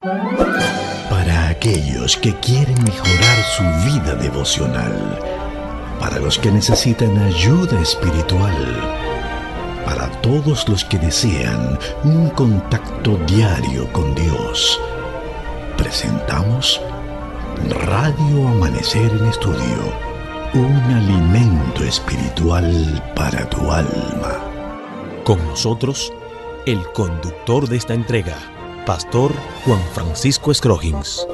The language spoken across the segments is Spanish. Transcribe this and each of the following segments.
Para aquellos que quieren mejorar su vida devocional, para los que necesitan ayuda espiritual, para todos los que desean un contacto diario con Dios, presentamos Radio Amanecer en Estudio, un alimento espiritual para tu alma. Con nosotros, el conductor de esta entrega, Pastor Juan Francisco Scroggins.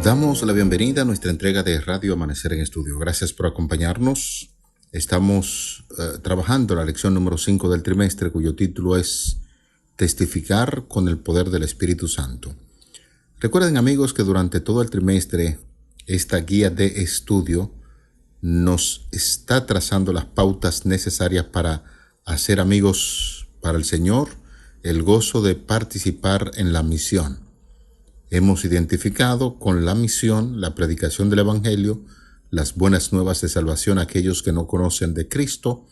Damos la bienvenida a nuestra entrega de Radio Amanecer en Estudio. Gracias por acompañarnos. Estamos trabajando la lección número 5 del trimestre, cuyo título es Testificar con el poder del Espíritu Santo. Recuerden, amigos, que durante todo el trimestre esta guía de estudio nos está trazando las pautas necesarias para hacer amigos para el Señor, el gozo de participar en la misión. Hemos identificado con la misión la predicación del Evangelio, las buenas nuevas de salvación a aquellos que no conocen de Cristo,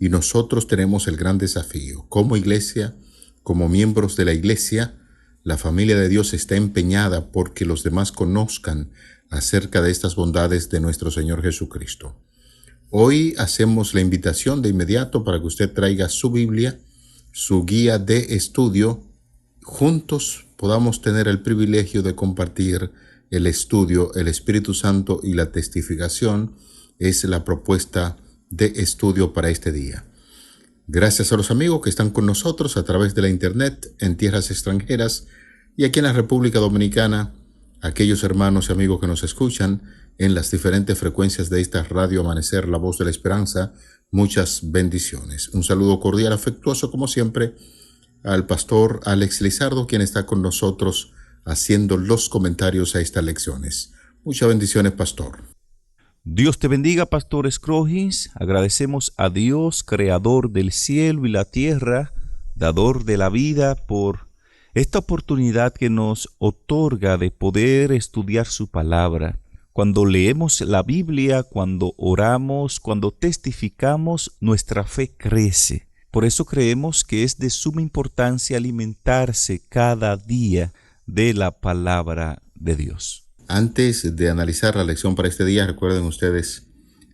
y nosotros tenemos el gran desafío. Como iglesia, como miembros de la iglesia, la familia de Dios está empeñada porque los demás conozcan acerca de estas bondades de nuestro Señor Jesucristo. Hoy hacemos la invitación de inmediato para que usted traiga su Biblia, su guía de estudio. Juntos podamos tener el privilegio de compartir el estudio. El Espíritu Santo y la testificación es la propuesta de estudio para este día. Gracias a los amigos que están con nosotros a través de la internet en tierras extranjeras y aquí en la República Dominicana, aquellos hermanos y amigos que nos escuchan en las diferentes frecuencias de esta Radio Amanecer, la voz de la esperanza. Muchas bendiciones. Un saludo cordial, afectuoso, como siempre, al pastor Alex Lizardo, quien está con nosotros haciendo los comentarios a estas lecciones. Muchas bendiciones, pastor. Dios te bendiga, Pastor Scroggins. Agradecemos a Dios, creador del cielo y la tierra, dador de la vida, por esta oportunidad que nos otorga de poder estudiar su palabra. Cuando leemos la Biblia, cuando oramos, cuando testificamos, nuestra fe crece. Por eso creemos que es de suma importancia alimentarse cada día de la palabra de Dios. Antes de analizar la lección para este día, recuerden ustedes,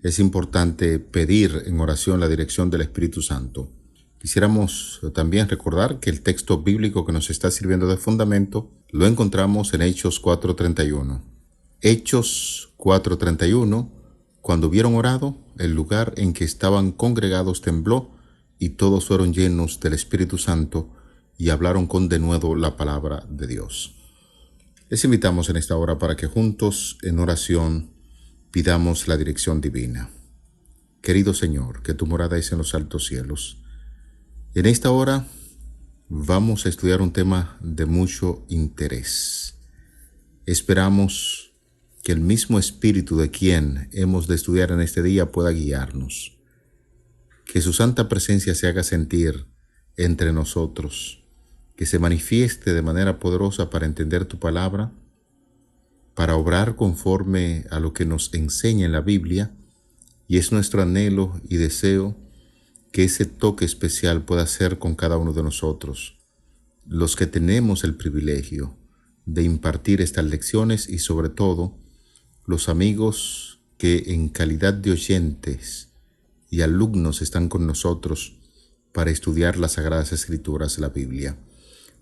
es importante pedir en oración la dirección del Espíritu Santo. Quisiéramos también recordar que el texto bíblico que nos está sirviendo de fundamento lo encontramos en Hechos 4:31. Hechos 4:31, cuando hubieron orado, el lugar en que estaban congregados tembló y todos fueron llenos del Espíritu Santo y hablaron con denuedo la palabra de Dios. Les invitamos en esta hora para que juntos en oración pidamos la dirección divina. Querido Señor, que tu morada es en los altos cielos. En esta hora vamos a estudiar un tema de mucho interés. Esperamos que el mismo Espíritu de quien hemos de estudiar en este día pueda guiarnos. Que su santa presencia se haga sentir entre nosotros, que se manifieste de manera poderosa para entender tu palabra, para obrar conforme a lo que nos enseña en la Biblia, y es nuestro anhelo y deseo que ese toque especial pueda ser con cada uno de nosotros, los que tenemos el privilegio de impartir estas lecciones y sobre todo los amigos que en calidad de oyentes y alumnos están con nosotros para estudiar las Sagradas Escrituras de la Biblia.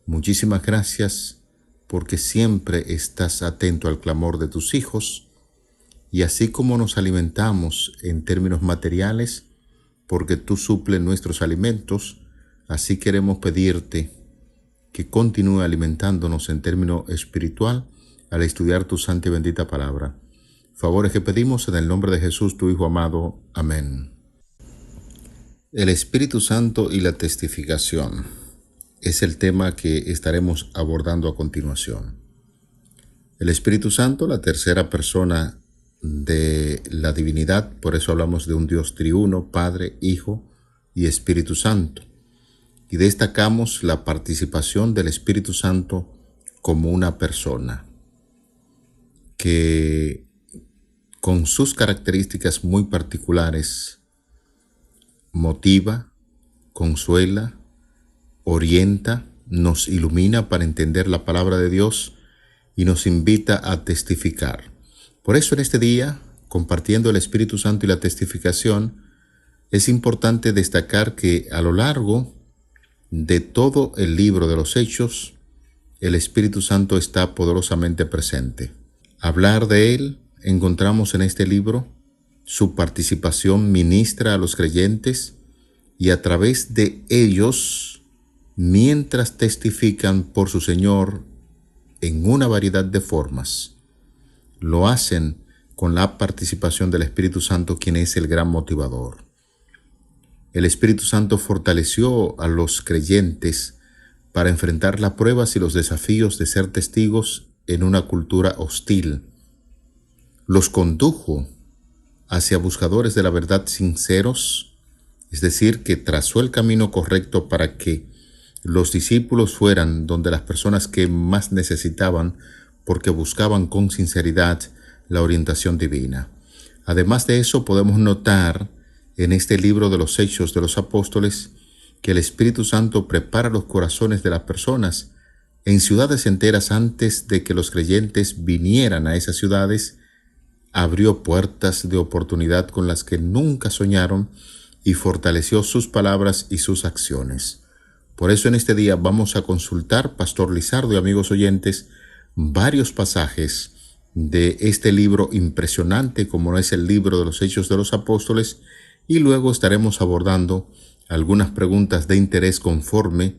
Muchísimas gracias porque siempre estás atento al clamor de tus hijos y así como nos alimentamos en términos materiales, porque tú suples nuestros alimentos, así queremos pedirte que continúe alimentándonos en término espiritual al estudiar tu santa y bendita palabra. Favores que pedimos en el nombre de Jesús, tu Hijo amado. Amén. El Espíritu Santo y la testificación es el tema que estaremos abordando a continuación. El Espíritu Santo, la tercera persona de la divinidad, por eso hablamos de un Dios triuno, Padre, Hijo y Espíritu Santo. Y destacamos la participación del Espíritu Santo como una persona que con sus características muy particulares motiva, consuela, orienta, nos ilumina para entender la palabra de Dios y nos invita a testificar. Por eso en este día, compartiendo el Espíritu Santo y la testificación, es importante destacar que a lo largo de todo el libro de los Hechos, el Espíritu Santo está poderosamente presente. Hablar de Él, encontramos en este libro, su participación ministra a los creyentes y a través de ellos, mientras testifican por su Señor en una variedad de formas, lo hacen con la participación del Espíritu Santo, quien es el gran motivador. El Espíritu Santo fortaleció a los creyentes para enfrentar las pruebas y los desafíos de ser testigos en una cultura hostil. Los condujo hacia buscadores de la verdad sinceros, es decir, que trazó el camino correcto para que los discípulos fueran donde las personas que más necesitaban, porque buscaban con sinceridad la orientación divina. Además de eso, podemos notar en este libro de los Hechos de los Apóstoles que el Espíritu Santo prepara los corazones de las personas en ciudades enteras antes de que los creyentes vinieran a esas ciudades. Abrió puertas de oportunidad con las que nunca soñaron y fortaleció sus palabras y sus acciones. Por eso en este día vamos a consultar, Pastor Lizardo y amigos oyentes, varios pasajes de este libro impresionante como es el libro de los Hechos de los Apóstoles, y luego estaremos abordando algunas preguntas de interés conforme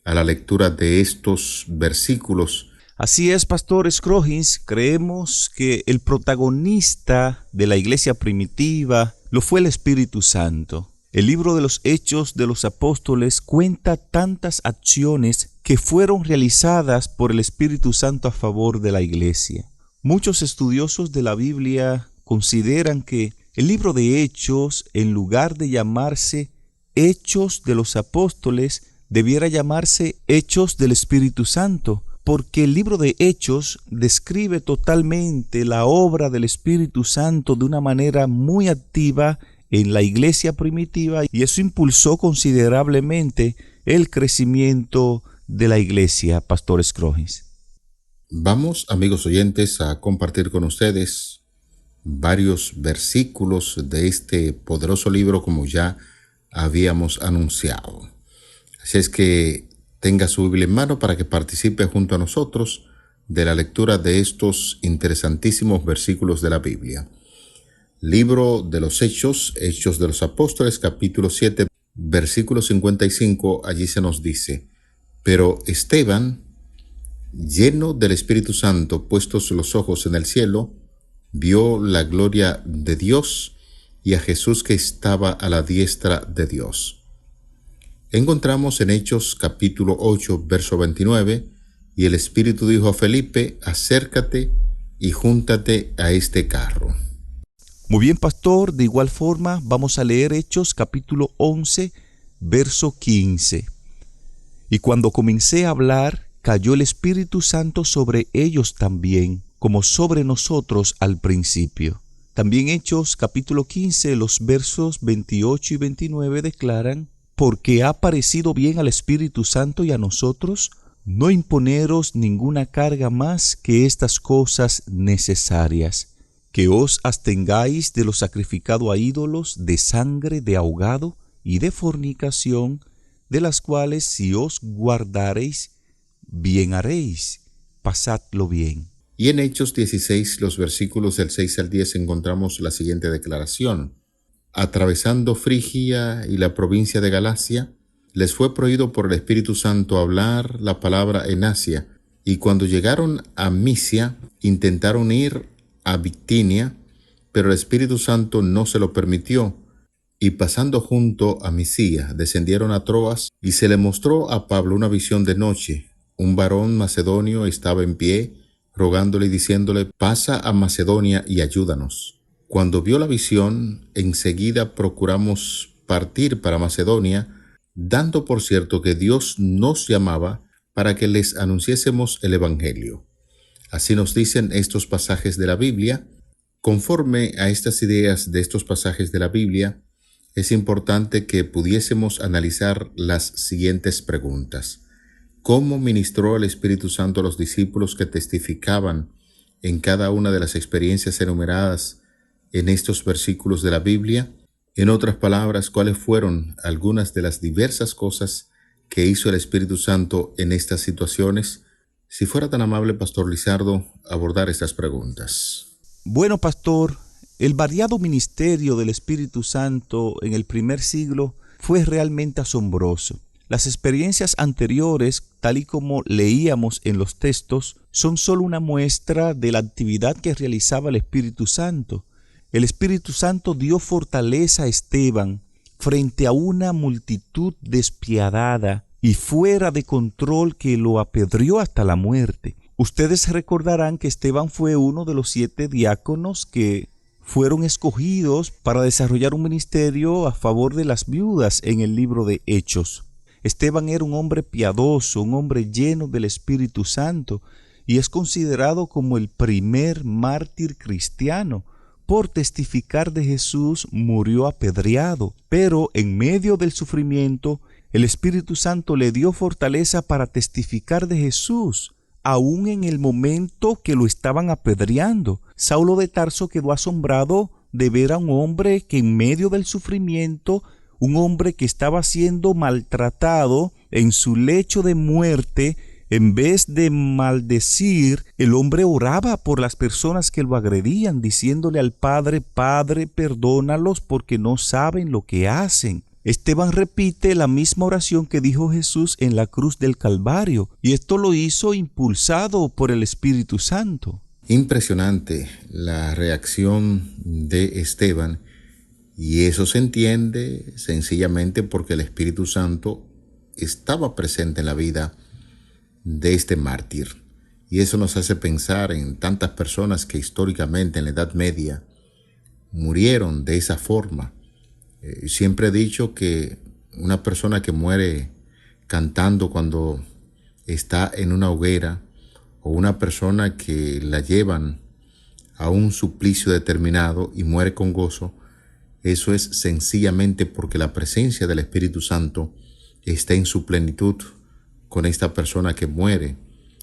a la lectura de estos versículos. Así es, Pastor Scroggins, creemos que el protagonista de la iglesia primitiva lo fue el Espíritu Santo. El libro de los Hechos de los Apóstoles cuenta tantas acciones que fueron realizadas por el Espíritu Santo a favor de la iglesia. Muchos estudiosos de la Biblia consideran que el libro de Hechos, en lugar de llamarse Hechos de los Apóstoles, debiera llamarse Hechos del Espíritu Santo, porque el libro de Hechos describe totalmente la obra del Espíritu Santo de una manera muy activa en la iglesia primitiva, y eso impulsó considerablemente el crecimiento de la iglesia, Pastor Scroggins. Vamos, amigos oyentes, a compartir con ustedes varios versículos de este poderoso libro, como ya habíamos anunciado. Así es que tenga su Biblia en mano para que participe junto a nosotros de la lectura de estos interesantísimos versículos de la Biblia. Libro de los Hechos, Hechos de los Apóstoles, capítulo 7, versículo 55, allí se nos dice: pero Esteban, lleno del Espíritu Santo, puestos los ojos en el cielo, vio la gloria de Dios y a Jesús que estaba a la diestra de Dios. Encontramos en Hechos capítulo 8, verso 29, y el Espíritu dijo a Felipe: acércate y júntate a este carro. Muy bien, Pastor, de igual forma vamos a leer Hechos capítulo 11, verso 15. Y cuando comencé a hablar, cayó el Espíritu Santo sobre ellos también, como sobre nosotros al principio. También Hechos capítulo 15, los versos 28 y 29 declaran: porque ha parecido bien al Espíritu Santo y a nosotros no imponeros ninguna carga más que estas cosas necesarias, que os abstengáis de lo sacrificado a ídolos, de sangre, de ahogado y de fornicación, de las cuales si os guardareis, bien haréis. Pasadlo bien. Y en Hechos 16, los versículos del 6 al 10, encontramos la siguiente declaración: atravesando Frigia y la provincia de Galacia, les fue prohibido por el Espíritu Santo hablar la palabra en Asia, y cuando llegaron a Misia, intentaron ir a Bitinia, pero el Espíritu Santo no se lo permitió, y pasando junto a Misia, descendieron a Troas, y se le mostró a Pablo una visión de noche. Un varón macedonio estaba en pie, rogándole y diciéndole: pasa a Macedonia y ayúdanos. Cuando vio la visión, enseguida procuramos partir para Macedonia, dando por cierto que Dios nos llamaba para que les anunciésemos el Evangelio. Así nos dicen estos pasajes de la Biblia. Conforme a estas ideas de estos pasajes de la Biblia, es importante que pudiésemos analizar las siguientes preguntas. cómo ministró el Espíritu Santo a los discípulos que testificaban en cada una de las experiencias enumeradas en estos versículos de la Biblia. En otras palabras, ¿cuáles fueron algunas de las diversas cosas que hizo el Espíritu Santo en estas situaciones? Si fuera tan amable, Pastor Lizardo, abordar estas preguntas. Bueno, pastor, el variado ministerio del Espíritu Santo en el primer siglo fue realmente asombroso. Las experiencias anteriores, tal y como leíamos en los textos, son solo una muestra de la actividad que realizaba el Espíritu Santo. El Espíritu Santo dio fortaleza a Esteban frente a una multitud despiadada y fuera de control que lo apedreó hasta la muerte. Ustedes recordarán que Esteban fue uno de los 7 diáconos que fueron escogidos para desarrollar un ministerio a favor de las viudas en el libro de Hechos. Esteban era un hombre piadoso, un hombre lleno del Espíritu Santo, y es considerado como el primer mártir cristiano. Por testificar de Jesús murió apedreado, pero en medio del sufrimiento, el Espíritu Santo le dio fortaleza para testificar de Jesús, aún en el momento que lo estaban apedreando. Saulo de Tarso quedó asombrado de ver a un hombre que en medio del sufrimiento, un hombre que estaba siendo maltratado en su lecho de muerte, en vez de maldecir, el hombre oraba por las personas que lo agredían, diciéndole al Padre: Padre, perdónalos porque no saben lo que hacen. Esteban repite la misma oración que dijo Jesús en la cruz del Calvario, y esto lo hizo impulsado por el Espíritu Santo. Impresionante la reacción de Esteban, y eso se entiende sencillamente porque el Espíritu Santo estaba presente en la vida de este mártir. Y eso nos hace pensar en tantas personas que históricamente en la Edad Media murieron de esa forma. Siempre he dicho que una persona que muere cantando cuando está en una hoguera, o una persona que la llevan a un suplicio determinado y muere con gozo, eso es sencillamente porque la presencia del Espíritu Santo está en su plenitud con esta persona que muere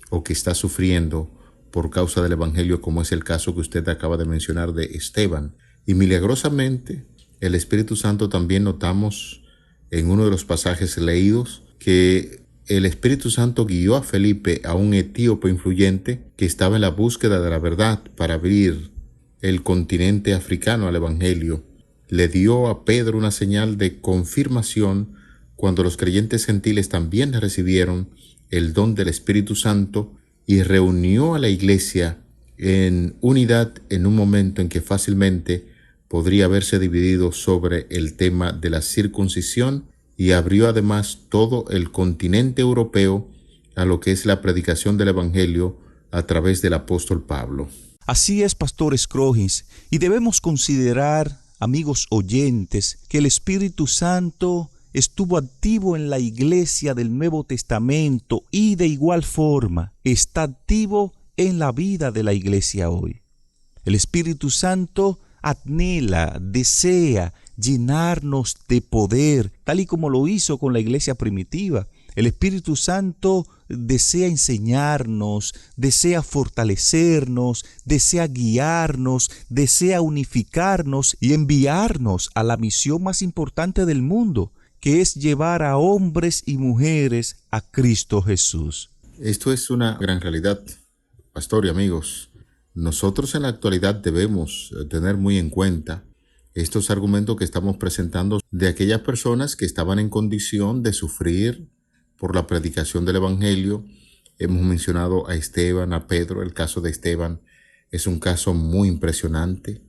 o que está sufriendo por causa del Evangelio, como es el caso que usted acaba de mencionar de Esteban. Y milagrosamente, el Espíritu Santo también notamos en uno de los pasajes leídos que el Espíritu Santo guió a Felipe, a un etíope influyente que estaba en la búsqueda de la verdad para abrir el continente africano al Evangelio. Le dio a Pedro una señal de confirmación cuando los creyentes gentiles también recibieron el don del Espíritu Santo, y reunió a la iglesia en unidad en un momento en que fácilmente podría haberse dividido sobre el tema de la circuncisión, y abrió además todo el continente europeo a lo que es la predicación del Evangelio a través del apóstol Pablo. Así es, Pastor Scrogis, y debemos considerar, amigos oyentes, que el Espíritu Santo estuvo activo en la iglesia del Nuevo Testamento y de igual forma está activo en la vida de la iglesia hoy. El Espíritu Santo anhela, desea llenarnos de poder, tal y como lo hizo con la iglesia primitiva. El Espíritu Santo desea enseñarnos, desea fortalecernos, desea guiarnos, desea unificarnos y enviarnos a la misión más importante del mundo, que es llevar a hombres y mujeres a Cristo Jesús. Esto es una gran realidad, pastor y amigos. Nosotros en la actualidad debemos tener muy en cuenta estos argumentos que estamos presentando de aquellas personas que estaban en condición de sufrir por la predicación del Evangelio. Hemos mencionado a Esteban, a Pedro. El caso de Esteban es un caso muy impresionante.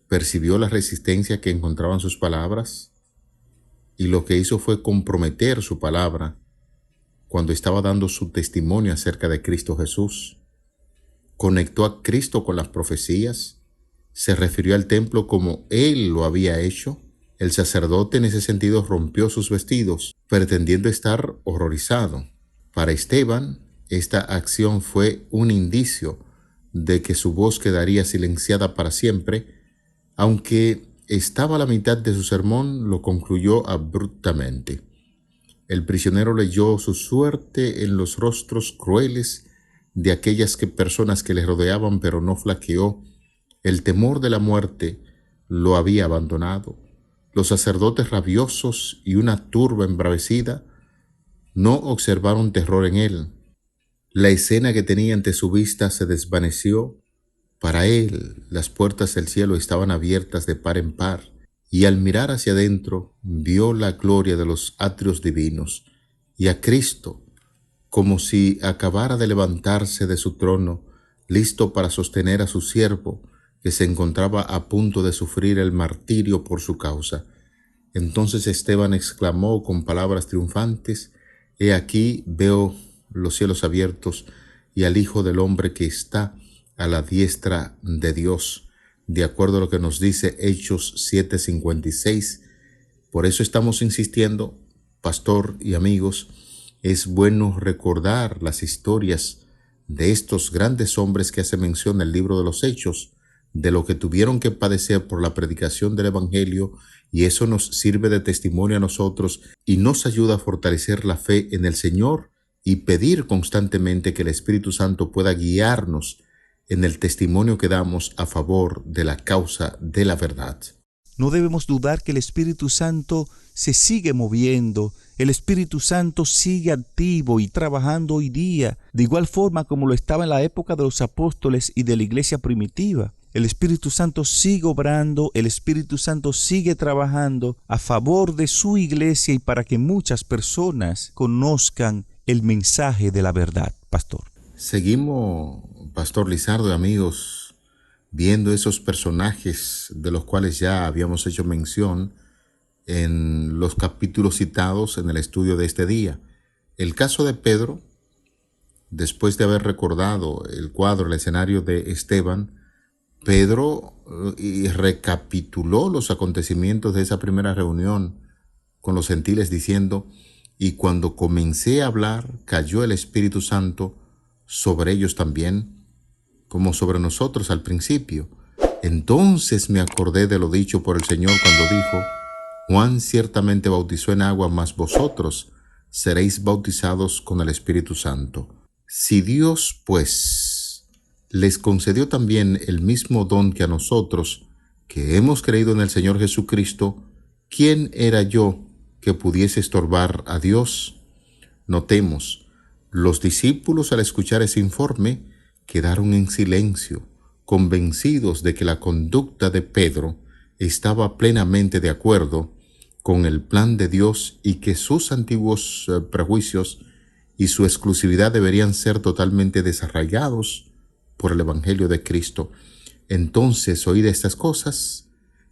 Percibió la resistencia que encontraban sus palabras, y lo que hizo fue comprometer su palabra cuando estaba dando su testimonio acerca de Cristo Jesús. Conectó a Cristo con las profecías, se refirió al templo como Él lo había hecho. El sacerdote en ese sentido rompió sus vestidos, pretendiendo estar horrorizado. Para Esteban, esta acción fue un indicio de que su voz quedaría silenciada para siempre. Aunque estaba a la mitad de su sermón, lo concluyó abruptamente. El prisionero leyó su suerte en los rostros crueles de aquellas personas que le rodeaban, pero no flaqueó. El temor de la muerte lo había abandonado. Los sacerdotes rabiosos y una turba embravecida no observaron terror en él. La escena que tenía ante su vista se desvaneció. Para él, las puertas del cielo estaban abiertas de par en par, y al mirar hacia adentro, vio la gloria de los atrios divinos, y a Cristo, como si acabara de levantarse de su trono, listo para sostener a su siervo, que se encontraba a punto de sufrir el martirio por su causa. Entonces Esteban exclamó con palabras triunfantes: «He aquí veo los cielos abiertos y al Hijo del Hombre que está a la diestra de Dios», de acuerdo a lo que nos dice Hechos 7:56. Por eso estamos insistiendo, pastor y amigos, es bueno recordar las historias de estos grandes hombres que hace mención el libro de los Hechos, de lo que tuvieron que padecer por la predicación del Evangelio, y eso nos sirve de testimonio a nosotros y nos ayuda a fortalecer la fe en el Señor y pedir constantemente que el Espíritu Santo pueda guiarnos en el testimonio que damos a favor de la causa de la verdad. No debemos dudar que el Espíritu Santo se sigue moviendo, el Espíritu Santo sigue activo y trabajando hoy día, de igual forma como lo estaba en la época de los apóstoles y de la iglesia primitiva. El Espíritu Santo sigue obrando, el Espíritu Santo sigue trabajando a favor de su iglesia y para que muchas personas conozcan el mensaje de la verdad, pastor. Seguimos, pastor Lizardo y amigos, viendo esos personajes de los cuales ya habíamos hecho mención en los capítulos citados en el estudio de este día. El caso de Pedro, después de haber recordado el cuadro, el escenario de Esteban, Pedro recapituló los acontecimientos de esa primera reunión con los gentiles diciendo: «Y cuando comencé a hablar, cayó el Espíritu Santo sobre ellos también, como sobre nosotros al principio. Entonces me acordé de lo dicho por el Señor cuando dijo: Juan ciertamente bautizó en agua, mas vosotros seréis bautizados con el Espíritu Santo. Si Dios, pues, les concedió también el mismo don que a nosotros, que hemos creído en el Señor Jesucristo, ¿quién era yo que pudiese estorbar a Dios?». Notemos, los discípulos al escuchar ese informe quedaron en silencio, convencidos de que la conducta de Pedro estaba plenamente de acuerdo con el plan de Dios y que sus antiguos prejuicios y su exclusividad deberían ser totalmente desarraigados por el Evangelio de Cristo. Entonces, oídas estas cosas,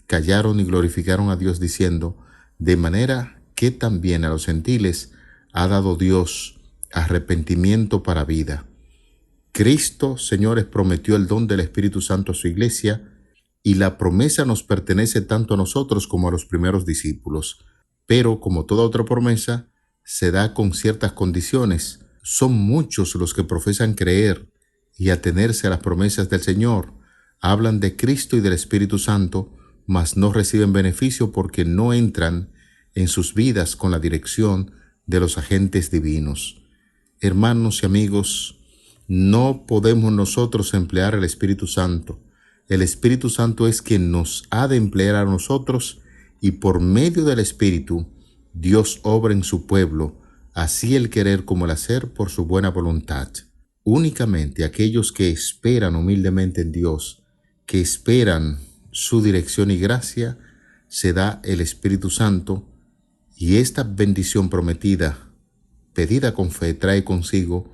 callaron y glorificaron a Dios diciendo: «De manera que también a los gentiles ha dado Dios arrepentimiento para vida». Cristo, señores, prometió el don del Espíritu Santo a su iglesia, y la promesa nos pertenece tanto a nosotros como a los primeros discípulos. Pero, como toda otra promesa, se da con ciertas condiciones. Son muchos los que profesan creer y atenerse a las promesas del Señor. Hablan de Cristo y del Espíritu Santo, mas no reciben beneficio porque no entran en sus vidas con la dirección de los agentes divinos. Hermanos y amigos, no podemos nosotros emplear el Espíritu Santo. El Espíritu Santo es quien nos ha de emplear a nosotros, y por medio del Espíritu, Dios obra en su pueblo, así el querer como el hacer por su buena voluntad. Únicamente aquellos que esperan humildemente en Dios, que esperan su dirección y gracia, se da el Espíritu Santo, y esta bendición prometida, pedida con fe, trae consigo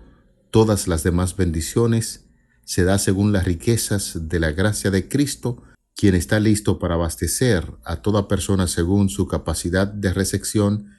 todas las demás bendiciones. Se da según las riquezas de la gracia de Cristo, quien está listo para abastecer a toda persona según su capacidad de recepción,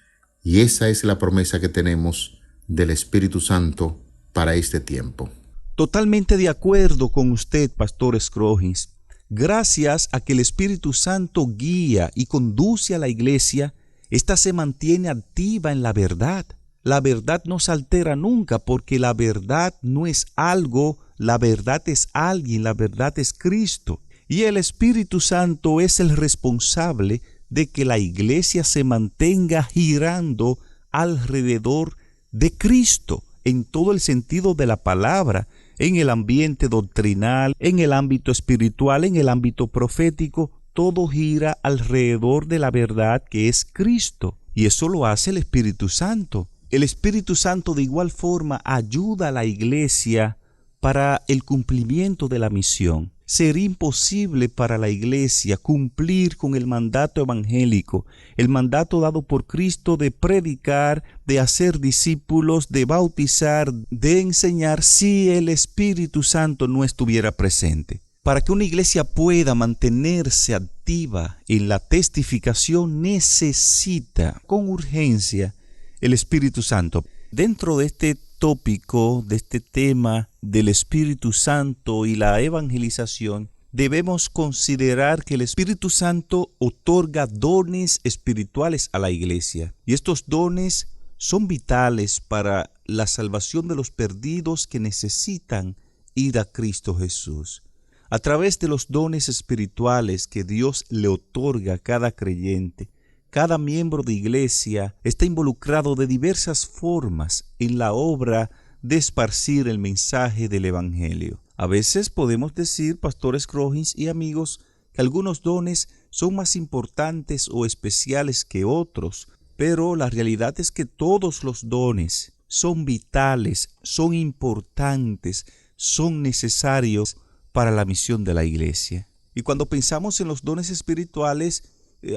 y esa es la promesa que tenemos del Espíritu Santo para este tiempo. Totalmente de acuerdo con usted, Pastor Scrogins. Gracias a que el Espíritu Santo guía y conduce a la iglesia, ésta se mantiene activa en la verdad. La verdad no se altera nunca, porque la verdad no es algo, la verdad es alguien, la verdad es Cristo. Y el Espíritu Santo es el responsable de que la iglesia se mantenga girando alrededor de Cristo, en todo el sentido de la palabra, en el ambiente doctrinal, en el ámbito espiritual, en el ámbito profético. Todo gira alrededor de la verdad que es Cristo, y eso lo hace el Espíritu Santo. El Espíritu Santo de igual forma ayuda a la iglesia para el cumplimiento de la misión. Sería imposible para la iglesia cumplir con el mandato evangélico, el mandato dado por Cristo de predicar, de hacer discípulos, de bautizar, de enseñar, si el Espíritu Santo no estuviera presente. Para que una iglesia pueda mantenerse activa en la testificación, necesita con urgencia el Espíritu Santo. Dentro de este tópico, de este tema del Espíritu Santo y la evangelización, debemos considerar que el Espíritu Santo otorga dones espirituales a la iglesia. Y estos dones son vitales para la salvación de los perdidos que necesitan ir a Cristo Jesús. A través de los dones espirituales que Dios le otorga a cada creyente, cada miembro de iglesia está involucrado de diversas formas en la obra de esparcir el mensaje del Evangelio. A veces podemos decir, pastores Scroggins y amigos, que algunos dones son más importantes o especiales que otros, pero la realidad es que todos los dones son vitales, son importantes, son necesarios para la misión de la iglesia. Y cuando pensamos en los dones espirituales,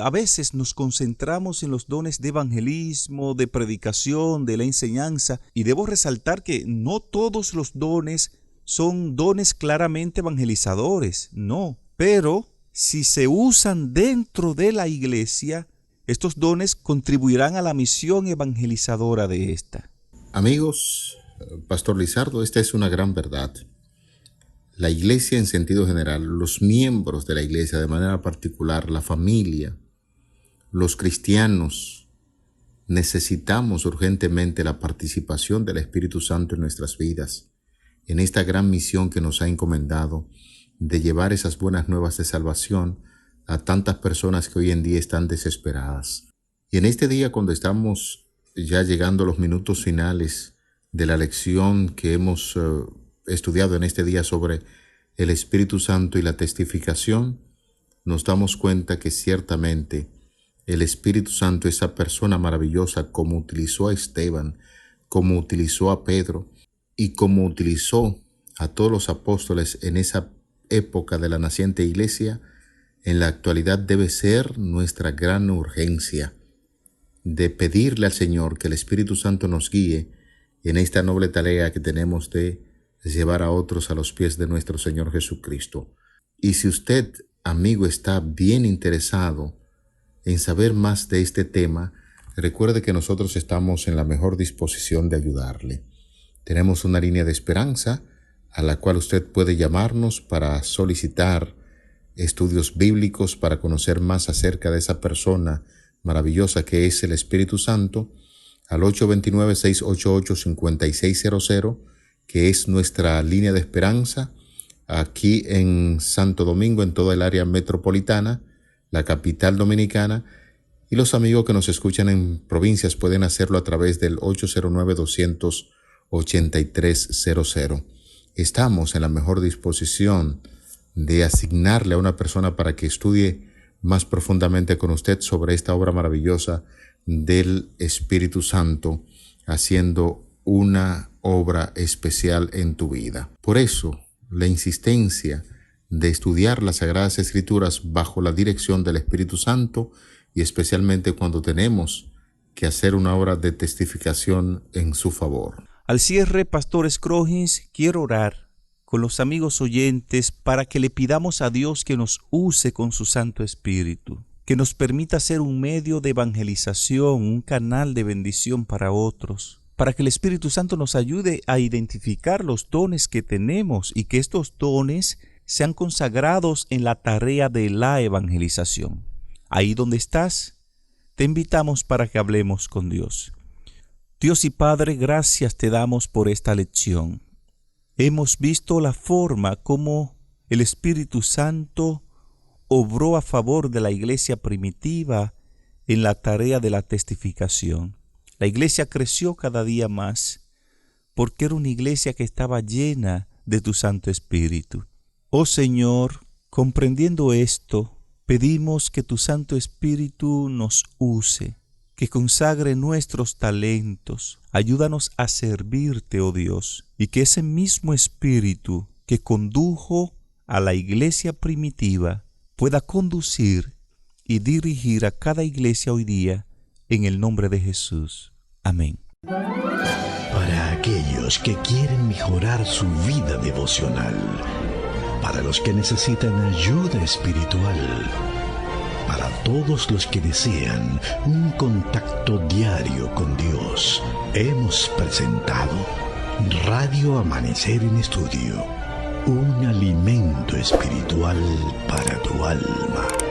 a veces nos concentramos en los dones de evangelismo, de predicación, de la enseñanza, y debo resaltar que no todos los dones son dones claramente evangelizadores, no, pero si se usan dentro de la iglesia, estos dones contribuirán a la misión evangelizadora de esta. Amigos, Pastor Lizardo, esta es una gran verdad. La iglesia en sentido general, los miembros de la iglesia de manera particular, la familia, los cristianos, necesitamos urgentemente la participación del Espíritu Santo en nuestras vidas, en esta gran misión que nos ha encomendado de llevar esas buenas nuevas de salvación a tantas personas que hoy en día están desesperadas. Y en este día, cuando estamos ya llegando a los minutos finales de la lección que hemos estudiado en este día sobre el Espíritu Santo y la testificación, nos damos cuenta que ciertamente el Espíritu Santo, esa persona maravillosa, como utilizó a Esteban, como utilizó a Pedro y como utilizó a todos los apóstoles en esa época de la naciente iglesia, en la actualidad debe ser nuestra gran urgencia de pedirle al Señor que el Espíritu Santo nos guíe en esta noble tarea que tenemos de llevar a otros a los pies de nuestro Señor Jesucristo. Y si usted, amigo, está bien interesado en saber más de este tema, recuerde que nosotros estamos en la mejor disposición de ayudarle. Tenemos una línea de esperanza a la cual usted puede llamarnos para solicitar estudios bíblicos, para conocer más acerca de esa persona maravillosa que es el Espíritu Santo, al 829-688-5600, que es nuestra línea de esperanza aquí en Santo Domingo, en toda el área metropolitana, la capital dominicana, y los amigos que nos escuchan en provincias pueden hacerlo a través del 809-200-8300. Estamos en la mejor disposición de asignarle a una persona para que estudie más profundamente con usted sobre esta obra maravillosa del Espíritu Santo, haciendo una obra especial en tu vida. Por eso, la insistencia de estudiar las Sagradas Escrituras bajo la dirección del Espíritu Santo, y especialmente cuando tenemos que hacer una obra de testificación en su favor. Al cierre, Pastor Scroggins, quiero orar con los amigos oyentes para que le pidamos a Dios que nos use con su Santo Espíritu, que nos permita ser un medio de evangelización, un canal de bendición para otros, para que el Espíritu Santo nos ayude a identificar los dones que tenemos y que estos dones sean consagrados en la tarea de la evangelización. Ahí donde estás, te invitamos para que hablemos con Dios. Dios y Padre, gracias te damos por esta lección. Hemos visto la forma como el Espíritu Santo obró a favor de la iglesia primitiva en la tarea de la testificación. La iglesia creció cada día más porque era una iglesia que estaba llena de tu Santo Espíritu. Oh Señor, comprendiendo esto, pedimos que tu Santo Espíritu nos use, que consagre nuestros talentos. Ayúdanos a servirte, oh Dios, y que ese mismo Espíritu que condujo a la iglesia primitiva pueda conducir y dirigir a cada iglesia hoy día en el nombre de Jesús. Amén. Para aquellos que quieren mejorar su vida devocional, para los que necesitan ayuda espiritual, para todos los que desean un contacto diario con Dios, hemos presentado Radio Amanecer en Estudio, un alimento espiritual para tu alma.